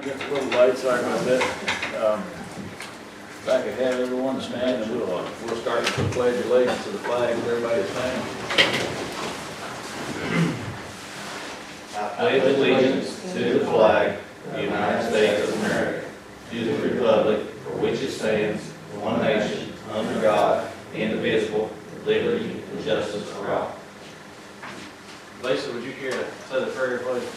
Just a little late, sorry about that. If I could have everyone to stand, and we'll start with the pledge of allegiance to the flag. Everybody stand. I pledge allegiance to the flag of the United States of America, to the republic for which it stands, one nation, under God, indivisible, with liberty and justice for all. Lisa, would you care to say the prayer, please?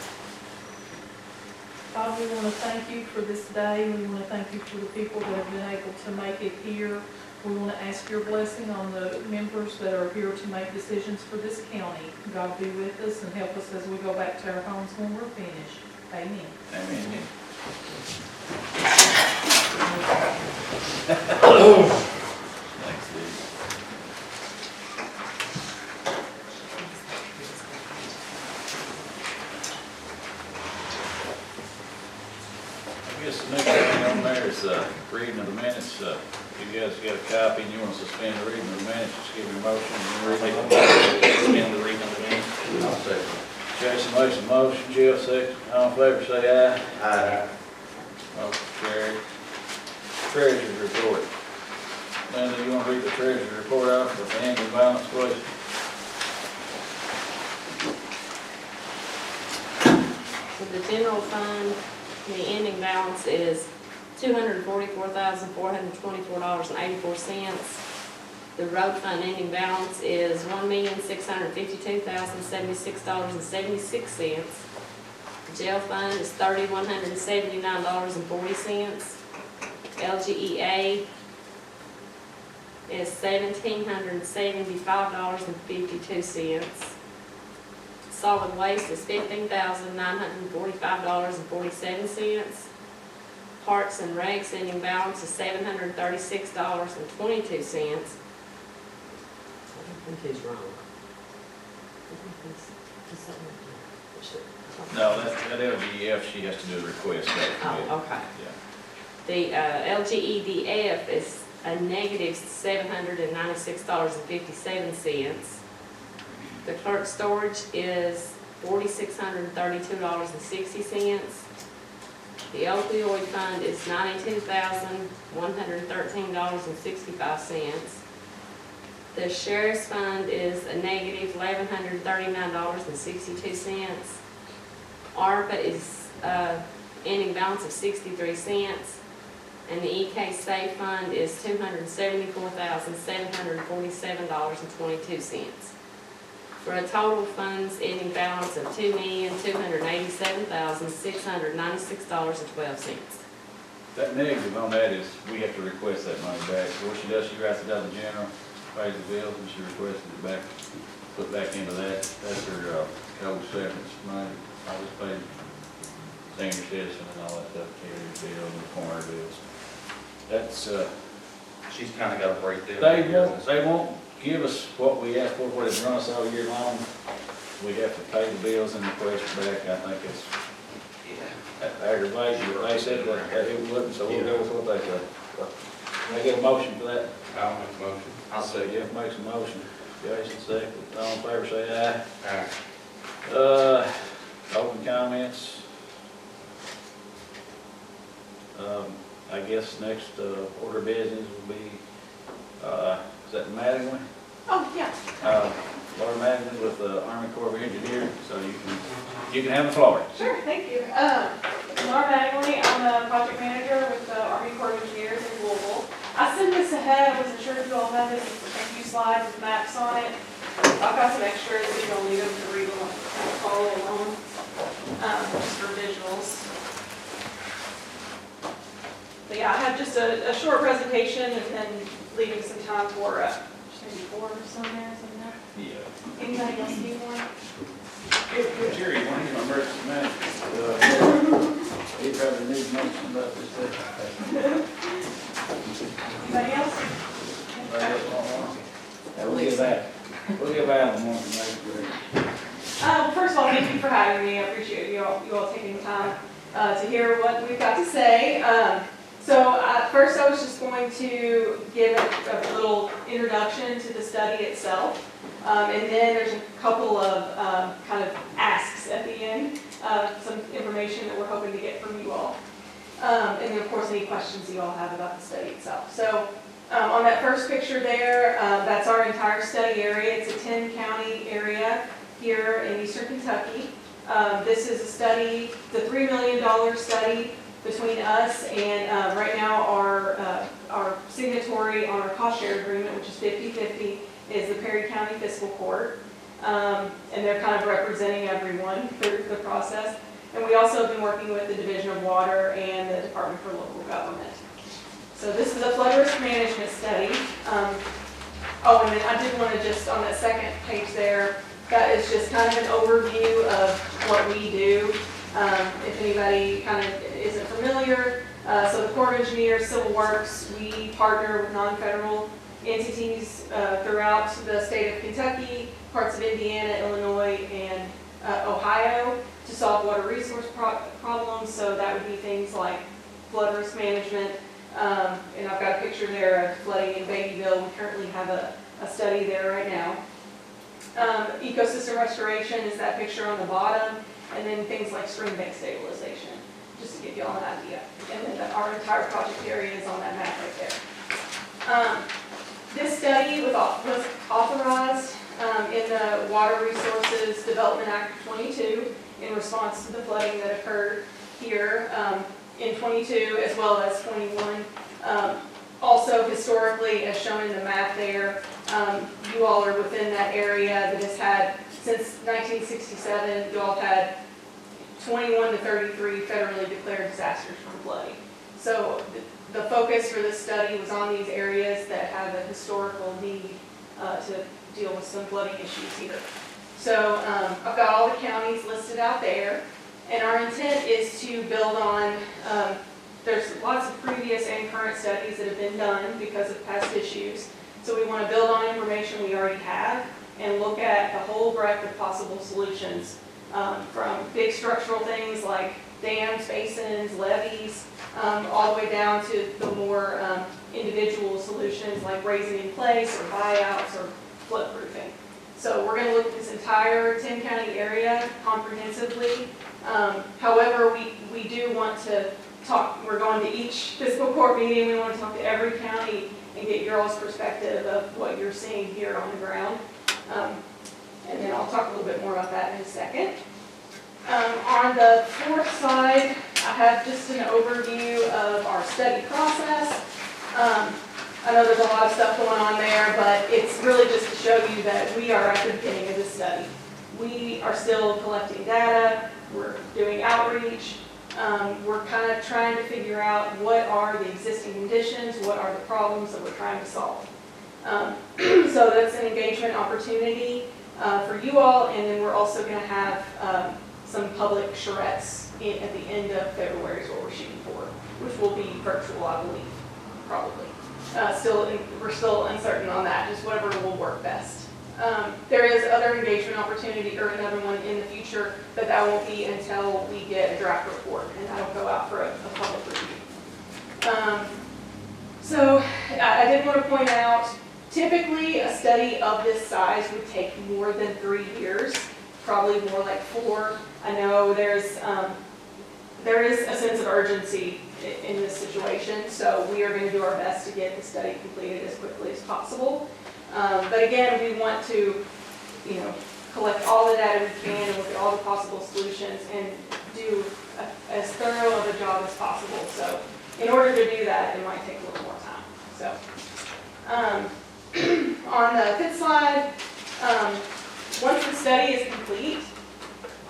God, we want to thank you for this day. We want to thank you for the people that have been able to make it here. We want to ask your blessing on the members that are here to make decisions for this county. God be with us and help us as we go back to our homes when we're finished. Amen. Amen. Thanks, Steve. I guess the next thing on there is reading of the minutes. If you guys got a copy and you want to suspend the reading of the minutes, just give me a motion. Suspend the reading of the minutes. I'll second. Jason makes a motion, Jeff second. All in favor say aye. Aye. Motion carried. Treasurer's report. Linda, you want to read the treasurer's report out with the ending balance, please? For the general fund, the ending balance is $244,424.84. The road fund ending balance is $1,652,076.76. The jail fund is $3,179.40. LGEA is $1,775.52. Solid waste is $15,945.47. Parks and Recs ending balance is $736.22. I think he's wrong. No, that LGF, she has to do a request. Oh, okay. Yeah. The LGEDF is a negative $796.57. The clerk storage is $4,632.60. The opioid fund is $92,113.65. The sheriff's fund is a negative $1,139.62. ARPA is ending balance of 63 cents. And the EK Safe Fund is $274,747.22. For a total funds ending balance of $2,287,696.12. That negative on that is, we have to request that money back. So what she does, she writes it down to general, pays the bills, and she requested it back, put back into that. That's her code severance money. I just paid senior citizen and all that stuff, carrier bills and corner bills. That's, She's kind of got a breakdown. they won't give us what we asked for, what it's run us all year long. We have to pay the bills and request it back. I think it's aggravating. They said that it wouldn't, so we'll go with what they said. Can I get a motion for that? I'll make a motion. I'll say Jeff makes a motion. Jason second. All in favor say aye. Aye. Open comments. I guess next order of business will be, is that Mattingly? Oh, yeah. Laura Mattingly with the Army Corps of Engineers, so you can have the floor. Sure, thank you. Laura Mattingly, I'm the project manager with the Army Corps of Engineers in Louisville. I sent this ahead, I wasn't sure if you all had this, it's a thank you slide with maps on it. I've got some extras, if you don't need them to read them, I'll follow along, just for visuals. But yeah, I have just a short presentation and then leaving some time for, just maybe 4 or so there, something like that. Yeah. Anybody else need one? Jerry, one of your emergency managers, he probably needs nothing about this thing. Anybody else? We'll get back. We'll get back in the morning, maybe. First of all, thank you for having me. I appreciate you all taking the time to hear what we've got to say. First I was just going to give a little introduction to the study itself. And then there's a couple of kind of asks at the end, some information that we're hoping to get from you all. And then, of course, any questions you all have about the study itself. So on that first picture there, that's our entire study area. It's a 10-county area here in eastern Kentucky. This is a study, the $3 million study between us and right now our signatory on our cost share agreement, which is 50-50, is the Perry County Fiscal Court. And they're kind of representing everyone through the process. And we also have been working with the Division of Water and the Department for Local Government. So this is a flood risk management study. Oh, and then I did want to just, on that second page there, that is just kind of an overview of what we do. If anybody kind of isn't familiar, so the Corps of Engineers, Civil Works, we partner with non-federal entities throughout the state of Kentucky, parts of Indiana, Illinois, and Ohio to solve water resource problems. So that would be things like flood risk management. And I've got a picture there of flooding in Babyville. We currently have a study there right now. Ecosystem restoration is that picture on the bottom, and then things like stream bank stabilization, just to give you all an idea. And then our entire project area is on that map right there. This study was authorized in the Water Resources Development Act of 22 in response to the flooding that occurred here in 22 as well as 21. Also historically, as shown in the map there, you all are within that area that has had, since 1967, you all have had 21 to 33 federally declared disasters from flooding. So the focus for this study was on these areas that have a historical need to deal with some flooding issues here. So I've got all the counties listed out there, and our intent is to build on, there's lots of previous and current studies that have been done because of past issues. So we want to build on information we already have and look at the whole breadth of possible solutions, from big structural things like dams, basins, levees, all the way down to the more individual solutions like raising in place or buyouts or floodproofing. So we're going to look at this entire 10-county area comprehensively. However, we do want to talk, we're going to each fiscal court meeting, we want to talk to every county and get your all's perspective of what you're seeing here on the ground. And then I'll talk a little bit more about that in a second. On the fourth slide, I have just an overview of our study process. I know there's a lot of stuff going on there, but it's really just to show you that we are at the beginning of this study. We are still collecting data, we're doing outreach, we're kind of trying to figure out what are the existing conditions, what are the problems that we're trying to solve. So that's an engagement opportunity for you all, and then we're also going to have some public charrettes at the end of February is what we're shooting for, which will be virtual, I believe, probably. We're still uncertain on that, just whatever will work best. There is other engagement opportunity or another one in the future, but that won't be until we get a draft report, and that'll go out for a public review. So I did want to point out, typically a study of this size would take more than 3 years, probably more like 4. I know there is a sense of urgency in this situation, so we are going to do our best to get the study completed as quickly as possible. But again, we want to, collect all the data we can and look at all the possible solutions and do as thorough of a job as possible. So in order to do that, it might take a little more time. So on the fifth slide, once the study is complete,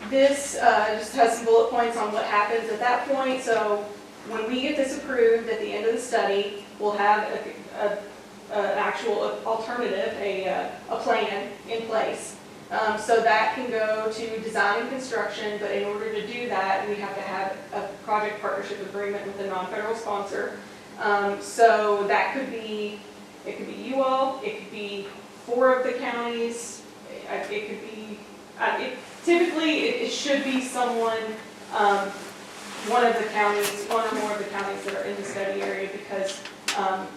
this just has some bullet points on what happens at that point. So when we get this approved at the end of the study, we'll have an actual alternative, a plan in place. So that can go to design and construction, but in order to do that, we have to have a project partnership agreement with a non-federal sponsor. So that could be, it could be you all, it could be 4 of the counties, it could be, typically it should be someone, one of the counties, one or more of the counties that are in the study area, because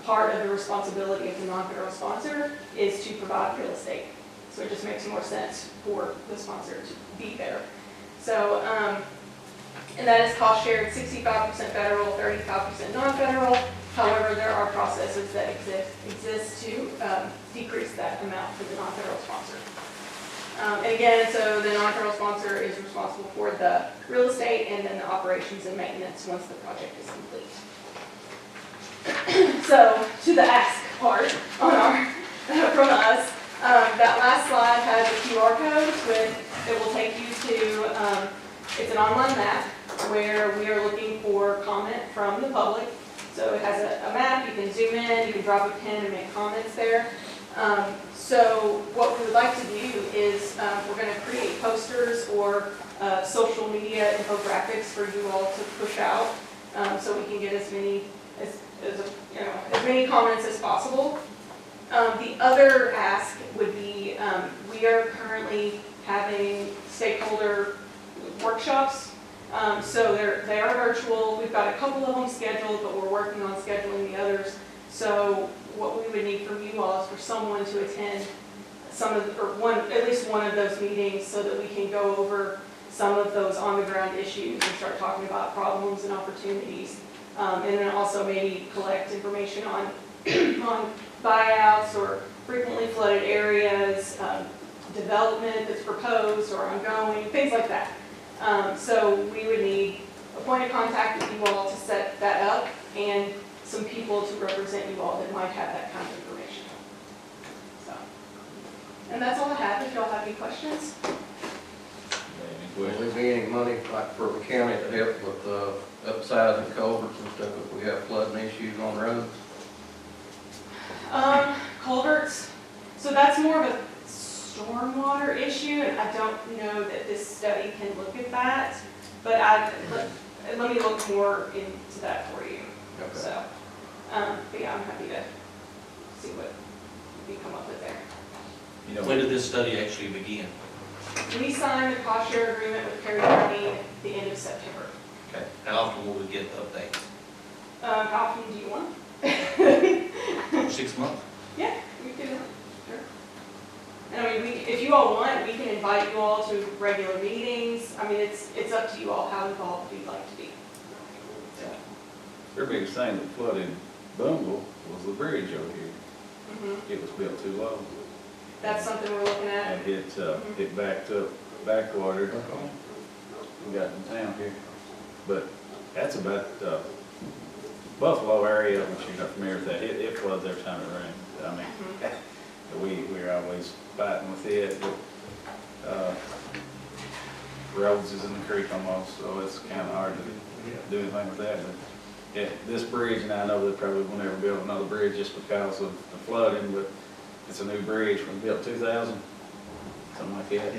part of the responsibility of the non-federal sponsor is to provide real estate. So it just makes more sense for the sponsor to be there. So, And that is cost shared 65% federal, 35% non-federal. However, there are processes that exist to decrease that amount for the non-federal sponsor. And again, so the non-federal sponsor is responsible for the real estate and then the operations and maintenance once the project is complete. So to the ask part on our, from us, that last slide has a QR code with, it will take you to, it's an online map where we are looking for comment from the public. So it has a map, you can zoom in, you can drop a pin and make comments there. So what we would like to do is we're going to create posters or social media infographics for you all to push out, so we can get as many as many comments as possible. The other ask would be we are currently having stakeholder workshops. So they are virtual. We've got a couple of them scheduled, but we're working on scheduling the others. So what we would need from you all is for someone to attend some of, at least one of those meetings, so that we can go over some of those on-the-ground issues and start talking about problems and opportunities. And then also maybe collect information on on buyouts or frequently flooded areas, development that's proposed or ongoing, things like that. So we would need a point of contact with you all to set that up and some people to represent you all that might have that kind of information. So, and that's all I have. If y'all have any questions. Any Will questions? there be any money like for the county to help with upsizing culverts and stuff if we have flooding issues on roads? Culverts, so that's more of a stormwater issue, and I don't know that this study can look at that, but let me look more into that for you. Okay. So, but yeah, I'm happy to see what we come up with there. You know, When did this study actually begin? We signed the cost share agreement with Perry County at the end of September. Okay. How often will we get updates? How often do you want? 6 months? Yeah, we can, sure. And I mean, if you all want, we can invite you all to regular meetings. I mean, it's up to you all how involved you'd like to be. their biggest thing that flooded Bungle was the bridge over here. Mm-hmm. It was built too low. That's something we're looking at. And it backed up, backwater. We got in town here. But that's about, Buffalo area, which you're not familiar with that, it floods every time it rains. I mean, we're always fighting with it, but, roads is in the creek almost, so it's kind of hard to do anything with that. But yeah, this bridge, and I know they probably will never build another bridge just because of the flooding, but it's a new bridge from built 2000, something like that.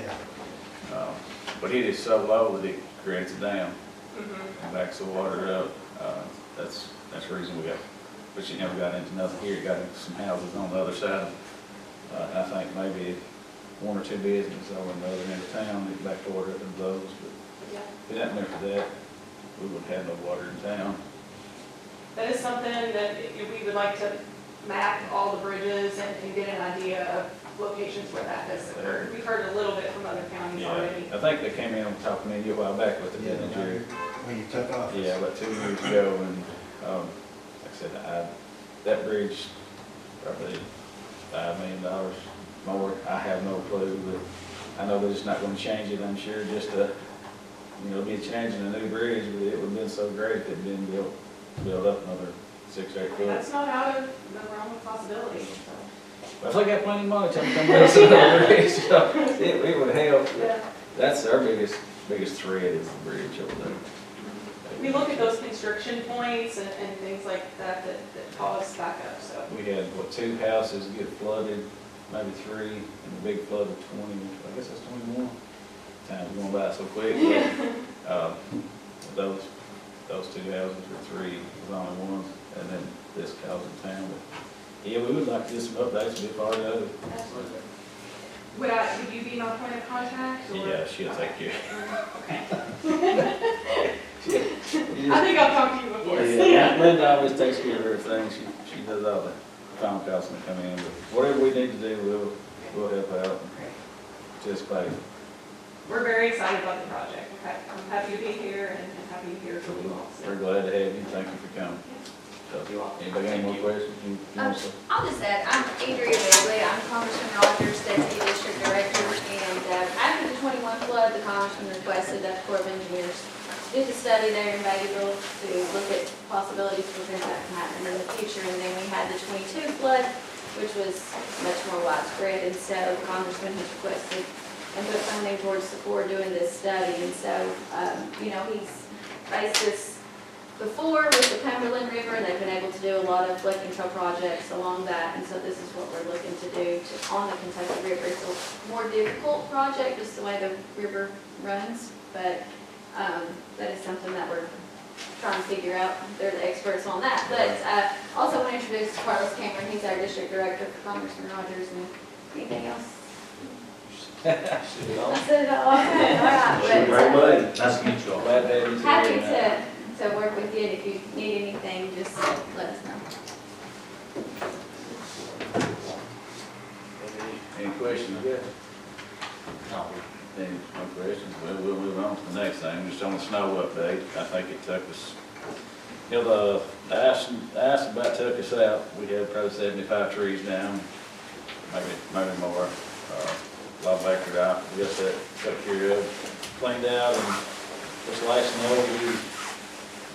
But it is so low that it creates a dam and backs the water up. That's the reason we got, but you never got into nothing here. You got into some houses on the other side. I think maybe one or two businesses over in the other end of town that backed the water up into those. But if it hadn't been for that, we wouldn't have no water in town. That is something that we would like to map all the bridges and get an idea of locations where that has occurred. We've heard a little bit from other counties already. I think they came in on top of me a while back with it, didn't they, Jerry? When you took off. Yeah, about 2 years ago, and like I said, that bridge probably $5 million more. I have no clue, but I know they're just not going to change it. I'm sure just be changing a new bridge, but it would have been so great if it had been built up another 6 or 8 foot. That's not out of the realm of possibility. So. Well, if they got plenty of money, tell them to come build some other bridge, so it would help. Yeah. That's our biggest threat is the bridge over there. We look at those construction points and things like that cause backup, so. We had, 2 houses get flooded, maybe 3, and the big flood of 20, I guess that's 21. Time's going by so quick. But, those 2 houses or 3 was only ones, and then this house in town. But yeah, we would like to get some updates, be part of it. Absolutely. Would you be my point of contact? Or? Yeah, she'll take care. Okay. I think I've talked to you before. Yeah, Linda always takes care of everything. She does all the phone calls when they come in. But whatever we need to do, we'll help out. Just like we're very excited about the project. I'm happy to be here and happy to hear from you all. We're glad to have you, thank you for coming. So, anybody got any more questions? You want to say? I'll just add, I'm Adria Bailey, I'm Congressman Rogers' Deputy District Director, and after the 21 flood, the Congressman requested that the Corps of Engineers do the study there in Baggville to look at possibilities for things that can happen in the future, and then we had the 22 flood, which was much more widespread, and so the Congressman has requested and put funding towards the Corps doing this study, and so, you know, he's faced this before with the Cumberland River, and they've been able to do a lot of flood control projects along that, and so this is what we're looking to do on the Kentucky River. It's a more difficult project, just the way the river runs, but that is something that we're trying to figure out. They're the experts on that. But also want to introduce Carlos Cameron. He's our district director for Congressman Rogers. And anything else? I said it all. Okay, all right. Great buddy. Nice to meet you all. Glad to have you today. Happy to work with you. And if you need anything, just let us know. Any questions? No. Any more questions? Well, we'll move on to the next thing, just on the snow update. I think it took us, you know, the ice about took us out. We had probably 75 trees down, maybe more. A lot of acre out. We got that took care of, cleaned out, and this last snow,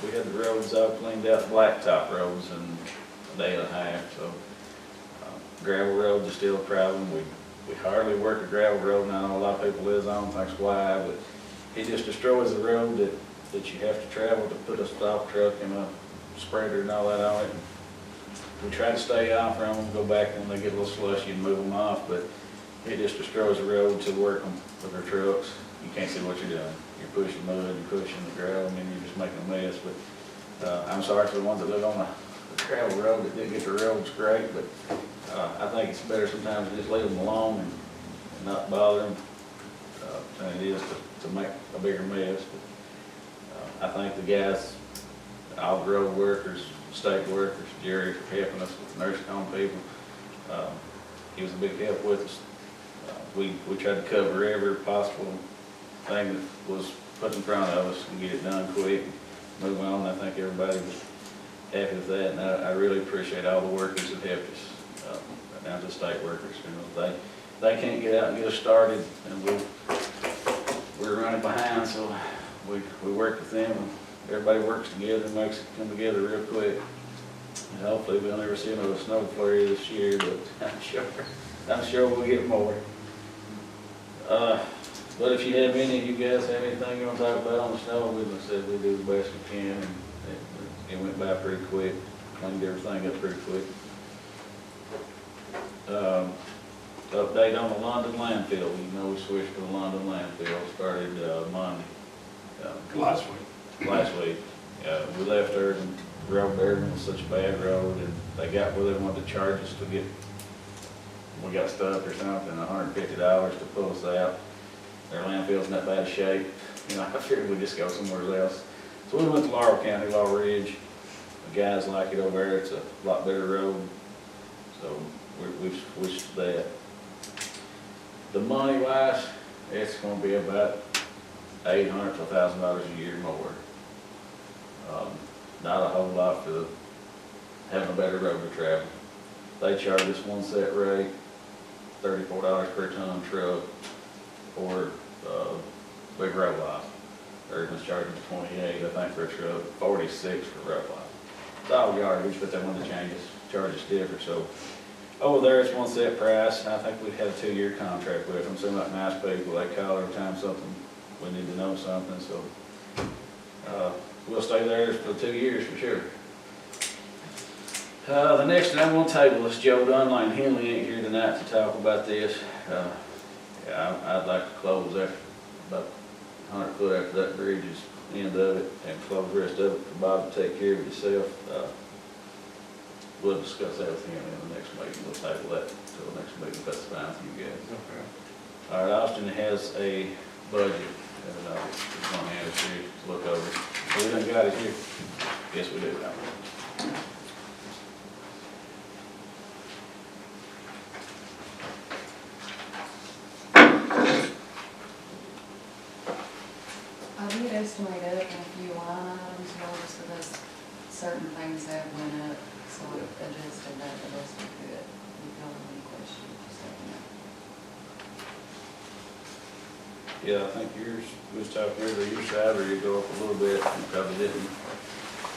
we had the roads all cleaned out, the blacktop roads in a day and a half, so gravel roads are still a problem. We hardly work a gravel road now. A lot of people lives on, thinks why, but it just destroys the road that you have to travel to put a stop truck and a spreader and all that on it. We try to stay off from them, go back when they get a little slushy and move them off, but it just destroys the road to work them with our trucks. You can't see what you're doing. You're pushing mud, you're pushing the gravel, and then you're just making a mess. But I'm sorry for the ones that live on the gravel road that did get the roads great, but I think it's better sometimes to just leave them alone and not bother them than it is to make a bigger mess. But I think the guys, all the road workers, state workers, Jerry for helping us with the nursing home people, he was a big help with us. We tried to cover every possible thing that was put in front of us and get it done quick, move on. I think everybody was happy with that, and I really appreciate all the workers that helped us. Down to the state workers, you know, they can't get out and get us started, and we're running behind, so we work with them, and everybody works together and makes it come together real quick. And hopefully we'll never see another snow flurry this year, but I'm sure we'll get more. But if you have any of you guys have anything you want to talk about on the snow, we just said we do the best we can, and it went by pretty quick, cleaned everything up pretty quick. Update on the London landfill. You know, we switched to the London landfill, started Monday. Last week. Last week. We left there and the road there was such a bad road, and they got where they wanted to charge us to get, we got stuck or something, $150 to pull us out. Their landfill's in that bad a shape. You know, I figured we'd just go somewhere else. So we went to Laurel County, Laurel Ridge. The guys like it over there. It's a lot better road. So we've switched to that. The money wise, it's going to be about $800 to $1,000 a year more. Not a whole lot for having a better road to travel. They charge us one set rate, $34 per ton truck, or big road lot. They're going to charge us $28, I think, for a truck, $46 for road lot. It's all yardage, but then when the changes, charges different. So over there, it's one set price, and I think we had a 2-year contract with them. Seem like nice people. They call every time something, we need to know something, so we'll stay there for 2 years for sure. The next thing I'm going to table is Joe Dunlane. Henley ain't here tonight to talk about this. Yeah, I'd like to close that about 100 foot after that bridge is the end of it, and close the rest of it for Bob to take care of it himself. We'll discuss that with him in the next meeting. We'll table that until the next meeting, if that's fine with you guys. Okay. All right, Austin has a budget, and it's on hand here to look over. We done got it here? Yes, we do. certain things have went up, so I've adjusted that the best I could. If y'all have any questions, just let me know. Yeah, I think yours, we was talking earlier, your salary would go up a little bit, you probably didn't.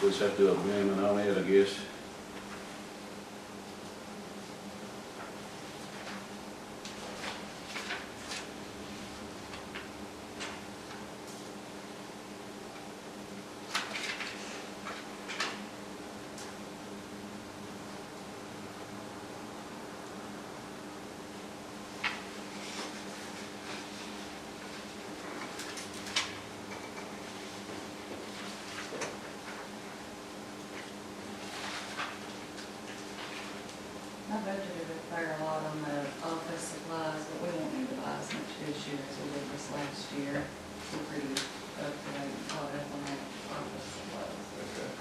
We just have to do a amendment on it, I guess. I budgeted a fair lot on the office supplies, but we won't need to buy as much this year as we did this last year. We're pretty up to date, caught up on that office supplies. Okay.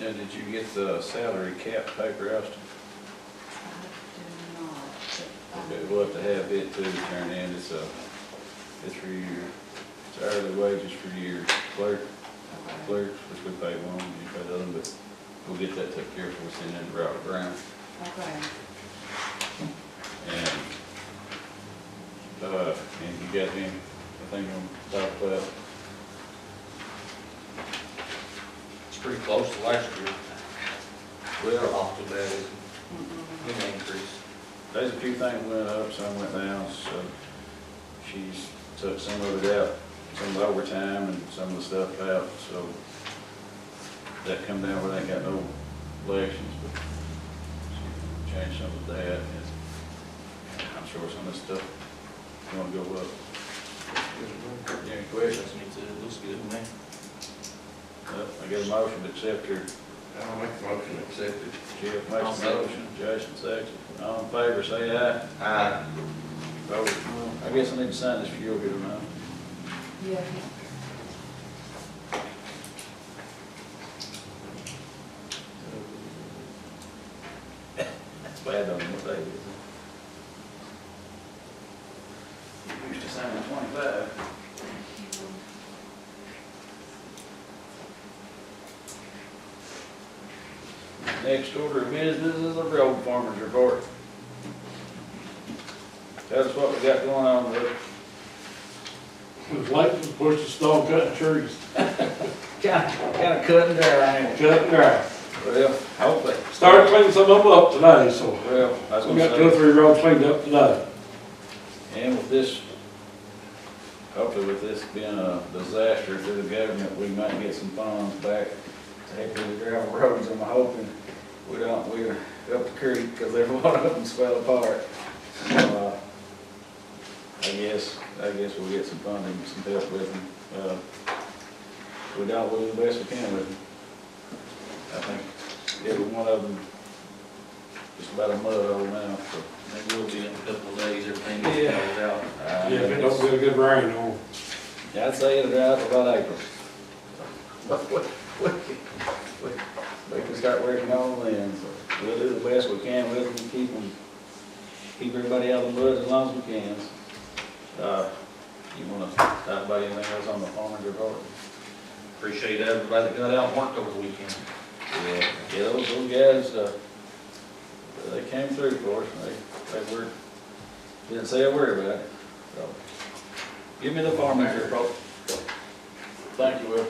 Now, did you get the salary cap paper out? I do not, but Okay, we'll have to have it too, turn in, it's for your, it's hourly wages for your clerks, which we pay one, you pay the other, but we'll get that took care of, we'll send in the route around. Okay. And you got anything on top of that? It's pretty close to last year. Well, Off to that is an increase. there's a few things went up, some went down, so she's took some of it out, some of the overtime and some of the stuff out, so that come down where they ain't got no elections, but she changed some of that, and I'm sure some of this stuff is gonna go up. Any questions? Me too, it looks good to me. I get a motion to accept your, I'll make the motion to accept it. Jeff makes a motion, Jason seconds. All in favor, say aye. Aye. Vote. I guess I need to sign this for you, here tonight. Yeah. That's bad on what day it is. You used to sign 25. Next order of business is a road farmer's report. Tell us what we got going on there. It was late to push the stone cutting trees, Kind of cutting dry, ain't it? cut dry. Well, hopefully. Started cleaning some of them up today, so Well, I was we gonna got 2 or say, 3 roads cleaned up today. and with this, hopefully with this being a disaster to the government, we might get some funds back to help with the gravel roads. I'm hoping we're up the creek, because every one of them fell apart. So, I guess we'll get some funding, some help with them. We'll do the best we can with them. I think every one of them just about a mud hole now, so. They will be in a couple of days, everything Yeah. gets closed out. Yeah, if it don't get a good rain on. Yeah, I'd say it'll dry up about April. We can start working on them then, so we'll do the best we can with them, keep everybody out of the mud as long as we can. You wanna talk about anything else on the farmer's report? Appreciate everybody that got out and worked over the weekend. Yeah, those guys, they came through for us, they were, didn't say a word about it, so. Give me the farmer's report. Thank you, Will.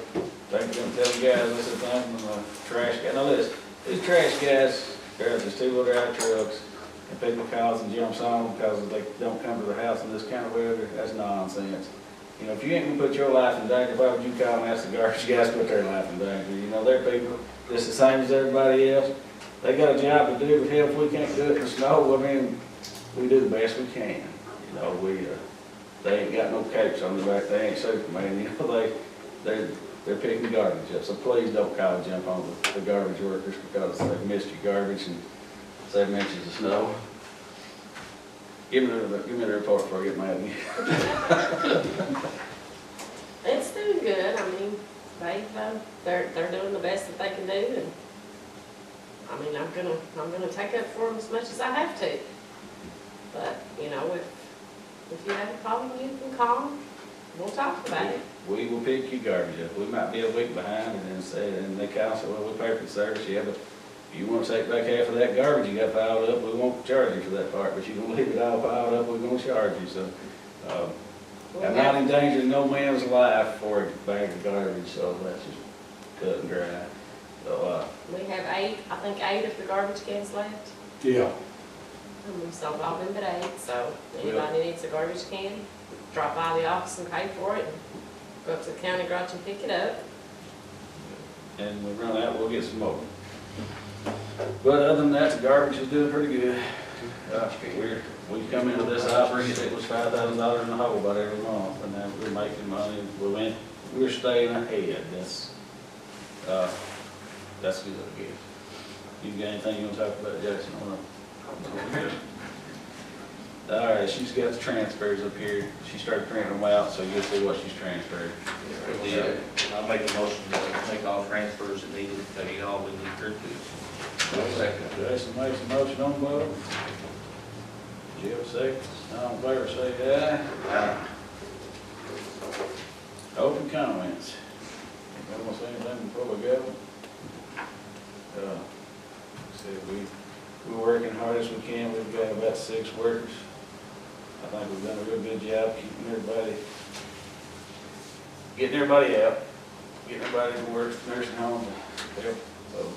Thank you, and tell the guys, I said, thank them, trash guy, now listen, these trash guys, there's these 2-wheel drive trucks, and people calls and jumps on them because they don't come to the house in this kind of weather, that's nonsense. You know, if you ain't gonna put your life in danger, why would you call and ask the garbage guys to put their life in danger? You know, they're people just the same as everybody else. They got a job to do, but hell, if we can't do it in the snow, I mean, we do the best we can. You know, they ain't got no capes on their back, they ain't Superman, you know, they're picking garbage up. So please don't call and jump on the garbage workers because they've missed your garbage and 7 inches of snow. Give me the report before I get mad again. It's doing good, I mean, they're doing the best that they can do, and, I mean, I'm gonna take up for them as much as I have to. But, you know, if you have a problem, you can call, we'll talk about it. We will pick your garbage up. We might be a week behind and then say, and they counsel, well, we pay for the service, yeah, but if you want to take back half of that garbage you got piled up, we won't charge you for that part, but you're gonna leave it all piled up, we're gonna charge you, so. I'm not endangering no man's life for a bag of garbage, so that's just cut and dry. So, We have I think eight of the garbage cans left. Yeah. And we sold all them at 8, so anybody needs a garbage can, drop by the office and pay for it, and go up to the county garage and pick it up. and we run out, we'll get some more. But other than that, the garbage is doing pretty good. We come into this offering, it was $5,000 in the hole about every month, and now we're making money, we're staying ahead, that's good, I guess. You got anything you want to talk about, Jackson? All right, she's got the transfers up here, she started printing them out, so you'll see what she's transferred. I'll make a motion to make all transfers that needed, pay all we need here to. Second. Jason makes a motion on the vote. Jill seconds, all in favor say aye. Open comments. Anybody want to say anything before we go? Said we're working hard as we can, we've got about 6 workers. I think we've done a real good job keeping everybody, getting everybody out, getting everybody to work, nursing home, so.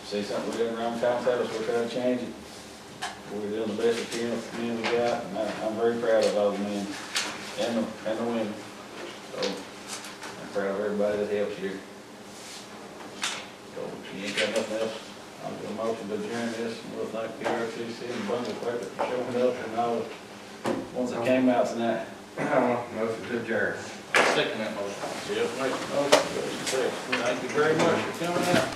See something we're doing around town, tell us we're trying to change it. We're doing the best we can with the men we got, and I'm very proud of all the men and the women. So I'm proud of everybody that helps here. So if you ain't got nothing else, I'll do a motion to adjourn this, and we'll thank PRTC and Bundle Paper for showing up and all the ones that came out tonight. I want a motion to adjourn. Second that motion. Jeff makes a motion, Jason seconds. Thank you very much for coming out.